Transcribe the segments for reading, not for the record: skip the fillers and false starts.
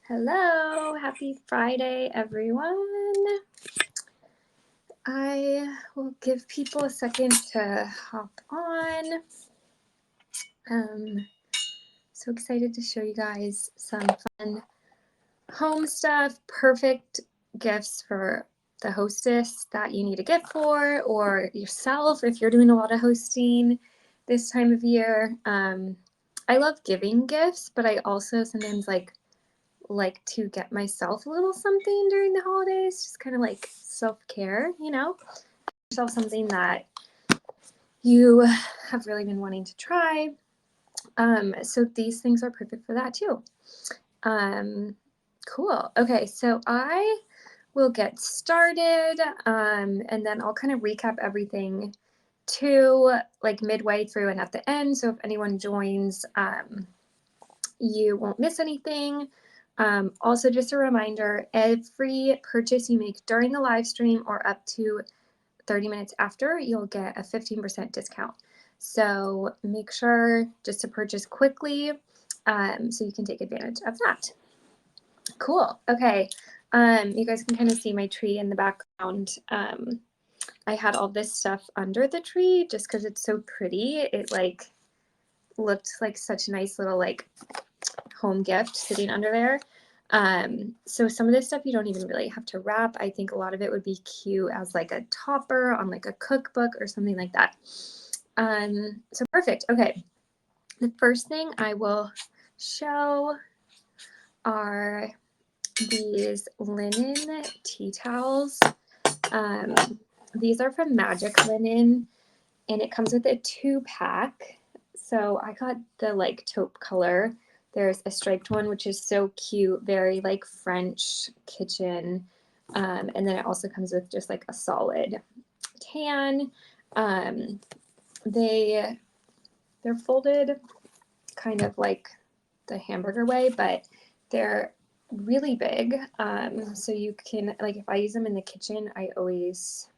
Hello, happy Friday, everyone. I will give people a second to hop on. So excited to show you guys some fun home stuff, perfect gifts for the hostess that you need a gift for, or yourself if you're doing a lot of hosting this time of year. I love giving gifts, but I also sometimes like to get myself a little something during the holidays, just kind of like self-care, yourself something that you have really been wanting to try. So these things are perfect for that too. Cool. Okay, so I will get started, and then I'll kind of recap everything too, like midway through and at the end. So if anyone joins, you won't miss anything. Also, just a reminder, every purchase you make during the live stream or up to 30 minutes after, you'll get a 15% discount. So make sure just to purchase quickly so you can take advantage of that. Cool. Okay. You guys can kind of see my tree in the background. I had all this stuff under the tree just because it's so pretty. It like looked like such a nice little like home gift sitting under there. So some of this stuff you don't even really have to wrap. I think a lot of it would be cute as like a topper on like a cookbook or something like that. So perfect. Okay. The first thing I will show are these linen tea towels. These are from Magic Linen and it comes with a 2-pack. So I got the like taupe color. There's a striped one, which is so cute, very like French kitchen. And then it also comes with just like a solid tan. They're folded kind of like the hamburger way, but they're really big. So you can, like if I use them in the kitchen, I always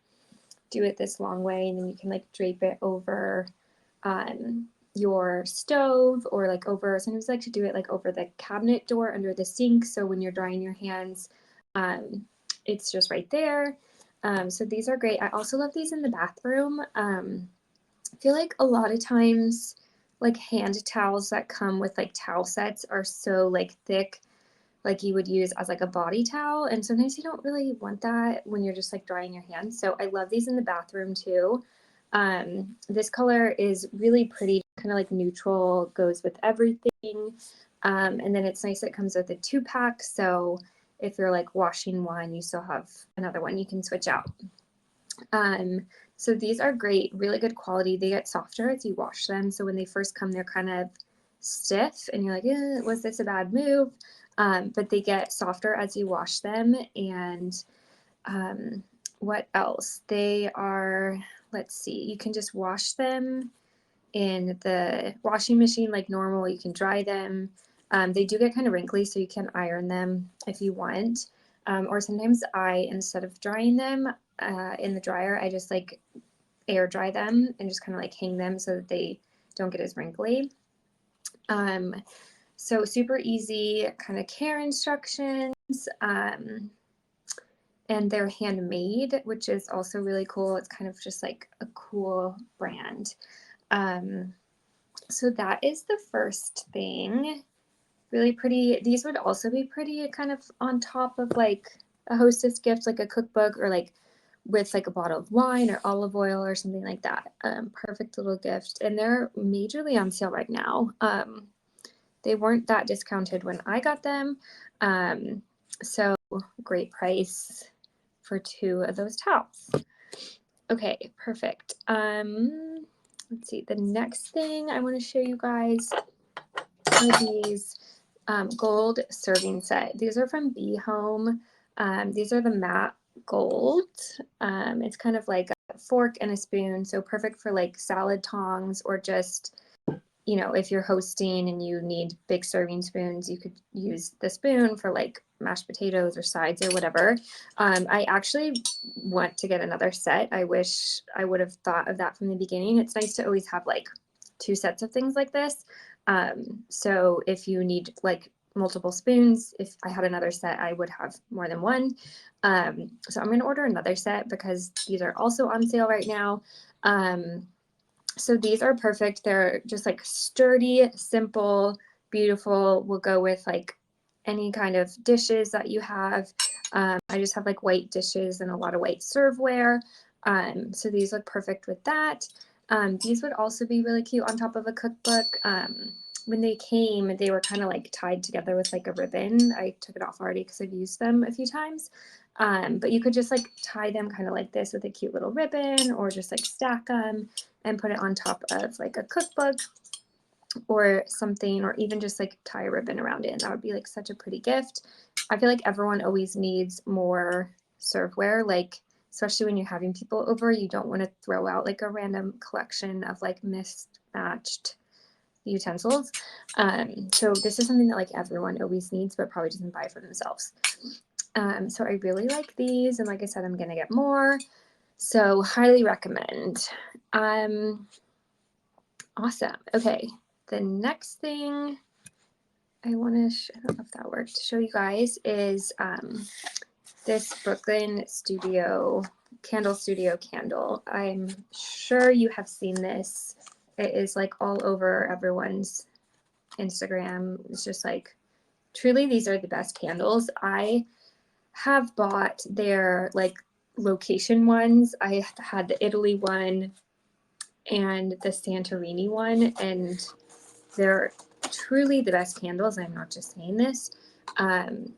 do it this long way, and then you can like drape it over your stove or like over, sometimes I like to do it like over the cabinet door under the sink. So when you're drying your hands, it's just right there. So these are great. I also love these in the bathroom. I feel like a lot of times like hand towels that come with like towel sets are so like thick, like you would use as like a body towel. And sometimes you don't really want that when you're just like drying your hands. So I love these in the bathroom too. This color is really pretty, kind of like neutral, goes with everything. And then it's nice, it comes with a 2-pack. So if you're like washing one, you still have another one you can switch out. So these are great, really good quality. They get softer as you wash them. So when they first come, they're kind of stiff and you're like, was this a bad move? But they get softer as you wash them. And what else? They are, let's see, you can just wash them in the washing machine like normal. You can dry them. They do get kind of wrinkly, so you can iron them if you want. Or sometimes instead of drying them in the dryer, I just like air dry them and just kind of like hang them so that they don't get as wrinkly. So super easy kind of care instructions. And they're handmade, which is also really cool. It's kind of just like a cool brand. So that is the first thing. Really pretty. These would also be pretty kind of on top of like a hostess gift, like a cookbook, or like with like a bottle of wine or olive oil or something like that. Perfect little gift. And they're majorly on sale right now. They weren't that discounted when I got them. So great price for 2 of those towels. Okay, perfect. Let's see, the next thing I want to show you guys are these gold serving set. These are from Be Home. These are the matte gold. It's kind of like a fork and a spoon, so perfect for like salad tongs or just, if you're hosting and you need big serving spoons, you could use the spoon for like mashed potatoes or sides or whatever. I actually want to get another set. I wish I would have thought of that from the beginning. It's nice to always have like 2 sets of things like this. So if you need like multiple spoons. If I had another set, I would have more than one. So I'm going to order another set because these are also on sale right now. So these are perfect. They're just like sturdy, simple, beautiful. Will go with like any kind of dishes that you have. I just have like white dishes and a lot of white serveware. So these look perfect with that. These would also be really cute on top of a cookbook. When they came, they were kind of like tied together with like a ribbon. I took it off already because I've used them a few times. But you could just like tie them kind of like this with a cute little ribbon, or just like stack them and put it on top of like a cookbook or something, or even just like tie a ribbon around it. And that would be like such a pretty gift. I feel like everyone always needs more serveware, like especially when you're having people over, you don't want to throw out like a random collection of like mismatched utensils. So this is something that like everyone always needs, but probably doesn't buy for themselves. So I really like these, and like I said, I'm gonna get more. So highly recommend. Awesome. Okay, the next thing I want to, I don't know if that worked, to show you guys is this Brooklyn Studio candle. I'm sure you have seen this. It is like all over everyone's Instagram. It's just like, truly, these are the best candles. I have bought their like location ones. I had the Italy one and the Santorini one, and they're truly the best candles. I'm not just saying this.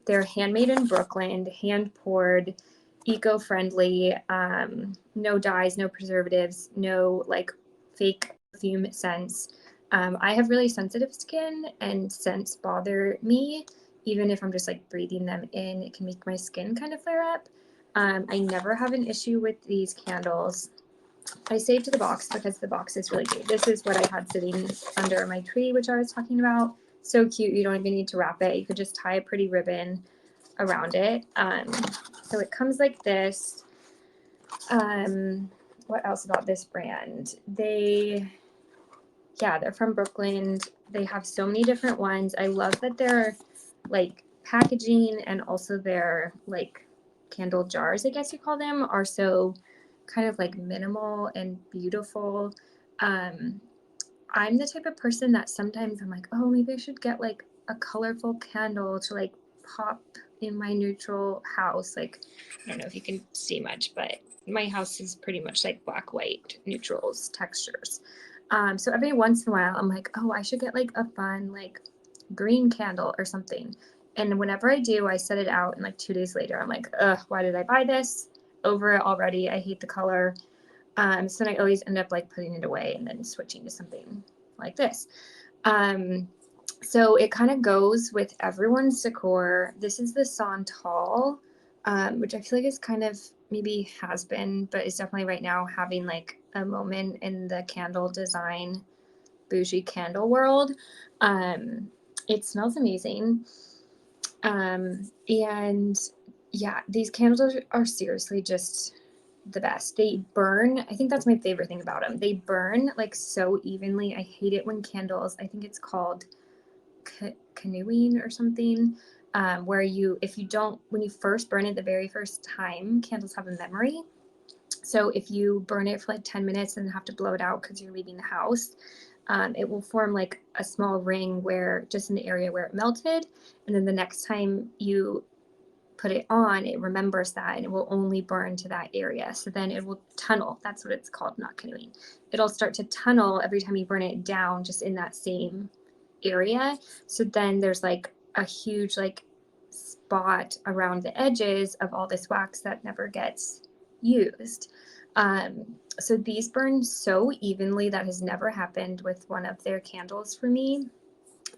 They're handmade in Brooklyn, hand poured, eco-friendly, no dyes, no preservatives, no like fake perfume scents. I have really sensitive skin, and scents bother me. Even if I'm just like breathing them in, it can make my skin kind of flare up. I never have an issue with these candles. I saved the box because the box is really cute. This is what I had sitting under my tree, which I was talking about. So cute. You don't even need to wrap it. You could just tie a pretty ribbon around it. So it comes like this. What else about this brand? They're from Brooklyn. They have so many different ones. I love that they're like packaging, and also their like candle jars, I guess you call them, are so kind of like minimal and beautiful. I'm the type of person that sometimes I'm like, oh, maybe I should get like a colorful candle to like pop in my neutral house. Like, I don't know if you can see much, but my house is pretty much like black, white, neutrals, textures. So every once in a while, I'm like, oh, I should get like a fun like green candle or something. And whenever I do, I set it out, and like 2 days later, I'm like, ugh, why did I buy this? Over it already. I hate the color. So then I always end up like putting it away and then switching to something like this. So it kind of goes with everyone's decor. This is the Santal, which I feel like is kind of maybe has been, but is definitely right now having like a moment in the candle design bougie candle world. It smells amazing. And yeah, these candles are seriously just the best. They burn. I think that's my favorite thing about them. They burn like so evenly. I hate it when candles, I think it's called canoeing or something, where if you don't, when you first burn it the very first time, candles have a memory. So if you burn it for like 10 minutes and have to blow it out because you're leaving the house, it will form like a small ring where just in the area where it melted. And then the next time you put it on, it remembers that, and it will only burn to that area. So then it will tunnel. That's what it's called, not canoeing. It'll start to tunnel every time you burn it down, just in that same area. So then there's like a huge like spot around the edges of all this wax that never gets used. So these burn so evenly. That has never happened with one of their candles for me.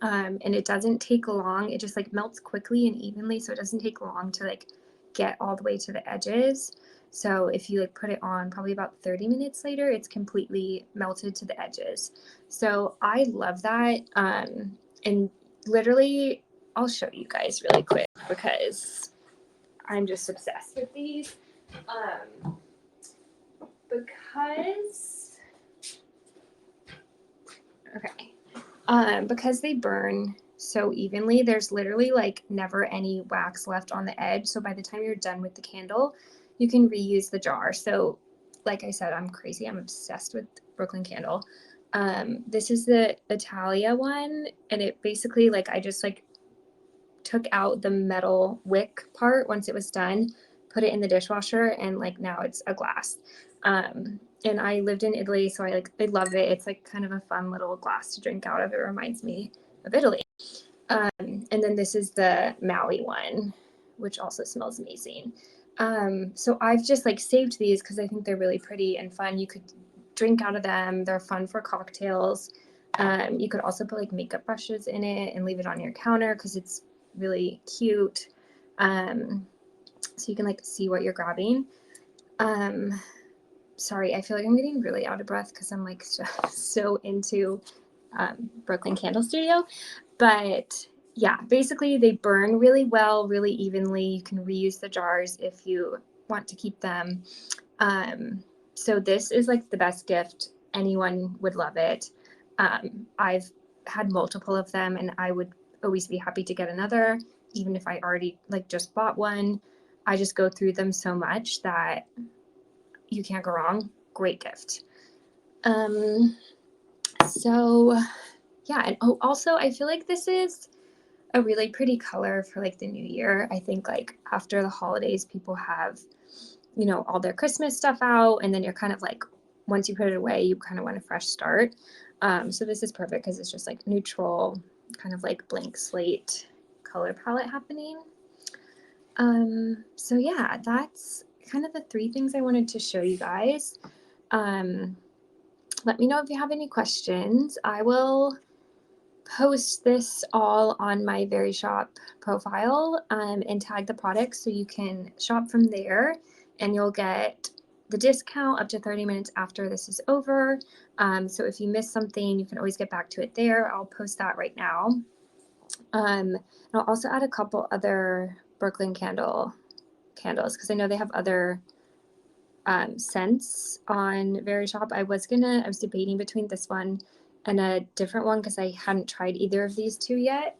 And it doesn't take long. It just like melts quickly and evenly, so it doesn't take long to like get all the way to the edges. So if you like put it on, probably about 30 minutes later, it's completely melted to the edges. So I love that. And literally, I'll show you guys really quick because I'm just obsessed with these. Because they burn so evenly. There's literally like never any wax left on the edge. So by the time you're done with the candle, you can reuse the jar. So like I said, I'm crazy. I'm obsessed with Brooklyn Candle. This is the Italia one, and it basically like I just like took out the metal wick part once it was done, put it in the dishwasher, and like now it's a glass. And I lived in Italy, so I love it. It's like kind of a fun little glass to drink out of. It reminds me of Italy. And then this is the Maui one, which also smells amazing. So I've just like saved these because I think they're really pretty and fun. You could drink out of them. They're fun for cocktails. You could also put like makeup brushes in it and leave it on your counter because it's really cute. So you can like see what you're grabbing. Sorry, I feel like I'm getting really out of breath because I'm like so into Brooklyn Candle Studio. But yeah, basically they burn really well, really evenly. You can reuse the jars if you want to keep them. So this is like the best gift. Anyone would love it. I've had multiple of them and I would always be happy to get another, even if I already like just bought one. I just go through them so much that you can't go wrong. Great gift. So yeah, and also I feel like this is a really pretty color for like the new year. I think like after the holidays, people have, you know, all their Christmas stuff out, and then you're kind of like, once you put it away, you kind of want a fresh start. So this is perfect because it's just like neutral, kind of like blank slate color palette happening. So yeah, that's kind of the three things I wanted to show you guys. Let me know if you have any questions. I will post this all on my Verishop profile and tag the products so you can shop from there, and you'll get the discount up to 30 minutes after this is over. So if you miss something, you can always get back to it there. I'll post that right now. And I'll also add a couple other Brooklyn candles because I know they have other scents on Verishop. I was debating between this one and a different one because I hadn't tried either of these two yet.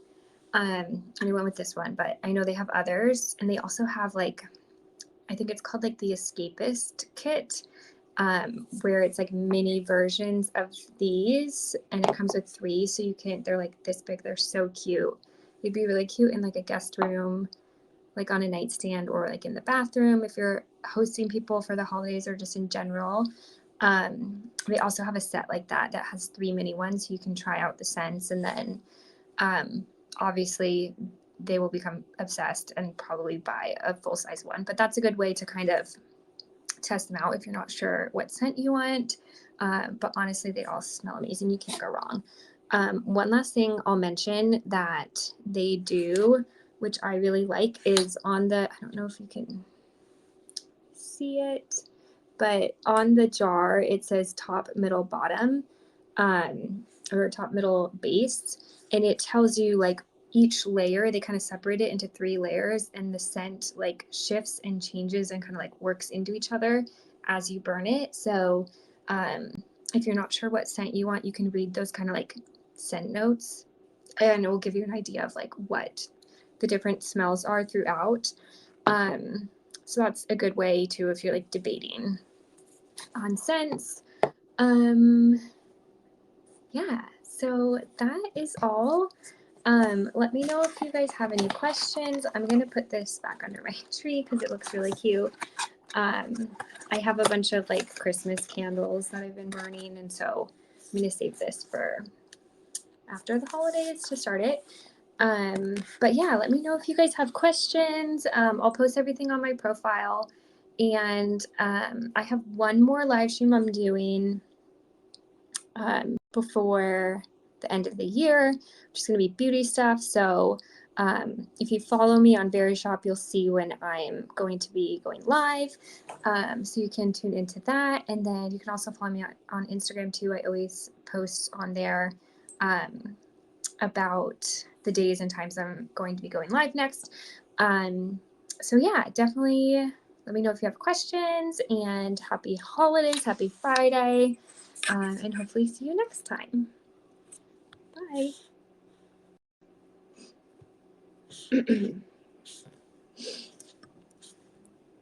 And I went with this one, but I know they have others, and they also have like, I think it's called like the Escapist Kit, where it's like mini versions of these, and it comes with 3, so they're like this big. They're so cute. They'd be really cute in like a guest room, like on a nightstand, or like in the bathroom if you're hosting people for the holidays or just in general. They also have a set like that has 3 mini ones, so you can try out the scents, and then obviously they will become obsessed and probably buy a full-size one. But that's a good way to kind of test them out if you're not sure what scent you want. But honestly, they all smell amazing. You can't go wrong. One last thing I'll mention that they do, which I really like, is on the, I don't know if you can see it, but on the jar it says top, middle, bottom, or top, middle, base, and it tells you like each layer. They kind of separate it into 3 layers, and the scent like shifts and changes and kind of like works into each other as you burn it. So if you're not sure what scent you want, you can read those kind of like scent notes, and it will give you an idea of like what the different smells are throughout. So that's a good way to, if you're like debating on scents. Yeah, so that is all. Let me know if you guys have any questions. I'm gonna put this back under my tree because it looks really cute. I have a bunch of like Christmas candles that I've been burning, and so I'm gonna save this for after the holidays to start it. But yeah, let me know if you guys have questions. I'll post everything on my profile, and I have one more live stream I'm doing before the end of the year, which is going to be beauty stuff. So if you follow me on Verishop, you'll see when I'm going to be going live. So you can tune into that. And then you can also follow me on Instagram too. I always post on there about the days and times I'm going to be going live next. So yeah, definitely let me know if you have questions, and happy holidays, happy Friday, and hopefully see you next time. Bye.